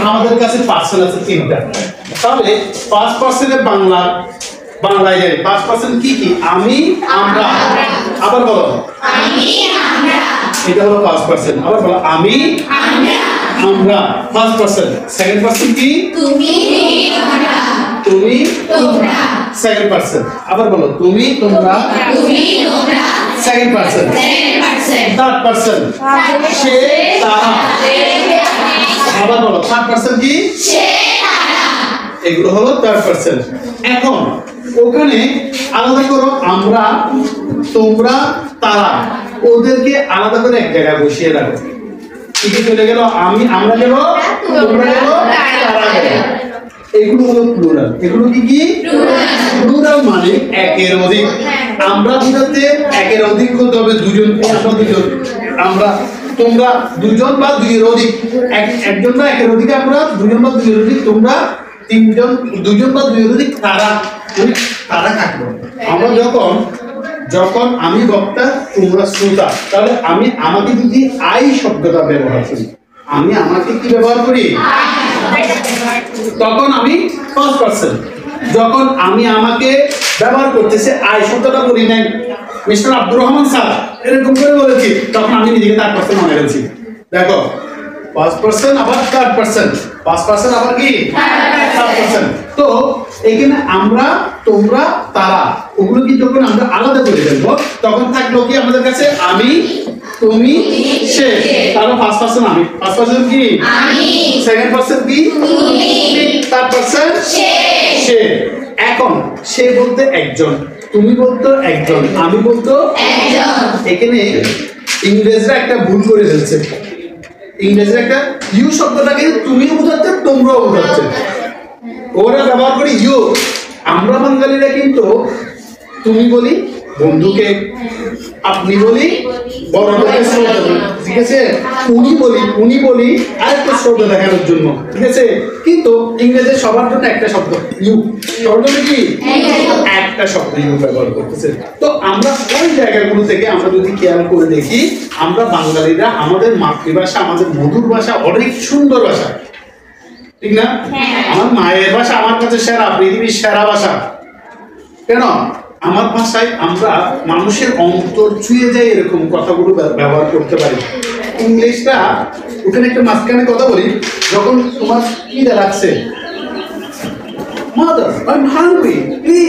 আমাদের কাছে পার্সেন্ট আছে তিনটা। তাহলে 5% এর বাংলায় জানি 5% কি কি? আমি, আমরা। আবার বলো আমি, আমরা। এটা হলো 5%। আবার বলো আমি, আমরা। 5%। সেকেন্ড পার্সন কি? তুমি, তোমরা। তুমি, তোমরা। Second person. আবার বলো তুমি, তোমরা। তুমি, তোমরা। Second person. থার্ড পার্সন সে, তারা। আবার বলো থার্ড পার্সন কি? সে, তারা। এগুলো হলো থার্ড পার্সন। এখন ওখানে আলাদা করো আমরা, তোমরা, তারা। ওদেরকে আলাদা করে এক জায়গায় বসিয়ে রাখো। কি চলে গেল? আমি, আমরা গেল, তোমরা গেল, তারা গেল। এগুলো হলো প্লুরাল। এগুলো কি কি? প্লুরাল মানে একের অধিক। আমরা বুঝাতে একের অধিক হতে হবে দুজন, আমরা দুজন, আমরা তোমরা দুজন বা দুইয়ের অধিক। একজন বা একের অধিক আমরা, দুজন বা দুইয়ের অধিক তোমরা, তিনজন, দুজন বা দুইয়ের অধিক তারা। মানে তারা কাটলো। আমরা যখন আমি বক্তা তোমরা শ্রোতা, তাহলে আমি আমাকে যদি আই শব্দটা ব্যবহার করি, আমি আমাকে কি ব্যবহার করি? তখন আমি ফার্স্ট পারসন। যখন আমি আমাকে ব্যবহার করতেছি আই শব্দটা করি নাই, মিস্টার আব্দুর রহমান স্যার এরকম করে বলেছি, তখন আমি নিজেকে থার্ড পারসন মনে করেছি। দেখো ফার্স্ট পারসন আবার থার্ড পারসন, ফার্স্ট পারসন আবার কি থার্ড পারসন। তো এখানে আমরা, তোমরা, তারা, ওগুলো কি যখন আমরা আলাদা করে ফেলবো তখন থাকলো কি আমাদের কাছে আমি, তুমি, সে। তাহলে ফার্স্ট পারসন আমি, ফার্স্ট পারসন কি আমি, সেকেন্ড পারসন কি তুমি, থার্ড পারসন সে। এখন সে বলতে একজন, তুমি বলতো একজন, আমি বলতো একজন। এখানে ইংরেজরা একটা ভুল করে ফেলছে। ইংরেজরা একটা ইউ শব্দটাকে তুমিও বোঝাচ্ছে, তোমরাও বোঝাচ্ছে। ওরা ব্যবহার করে ইউ। আমরা বাঙালিরা কিন্তু তুমি বলি বন্ধুকে, আপনি বলি বড়দেরকে শ্রদ্ধা করি, ঠিক আছে? উনি বলি আরেকটা শ্রদ্ধা দেখানোর জন্য, ঠিক আছে? কিন্তু ইংরেজির সবার জন্য একটা শব্দ ইউ, সবার জন্য কি একটা শব্দ ইউ ব্যবহার করতেছে। তো আমরা ওই জায়গাগুলো থেকে আমরা যদি খেয়াল করে দেখি, আমরা বাঙালিরা আমাদের মাতৃভাষা, আমাদের মধুর ভাষা, অনেক সুন্দর ভাষা, ঠিক না? আমার মায়ের ভাষা আমার কাছে সেরা, পৃথিবীর সেরা ভাষা। কেন? আমার ভাষায় আমরা মানুষের অন্তর ছুঁয়ে যায় এরকম কথাগুলো ব্যবহার করতে পারি। ইংলিশটা ওখানে একটা মাঝখানে কথা বলি, যখন তোমার খিদে লাগছে, mother I am hungry, please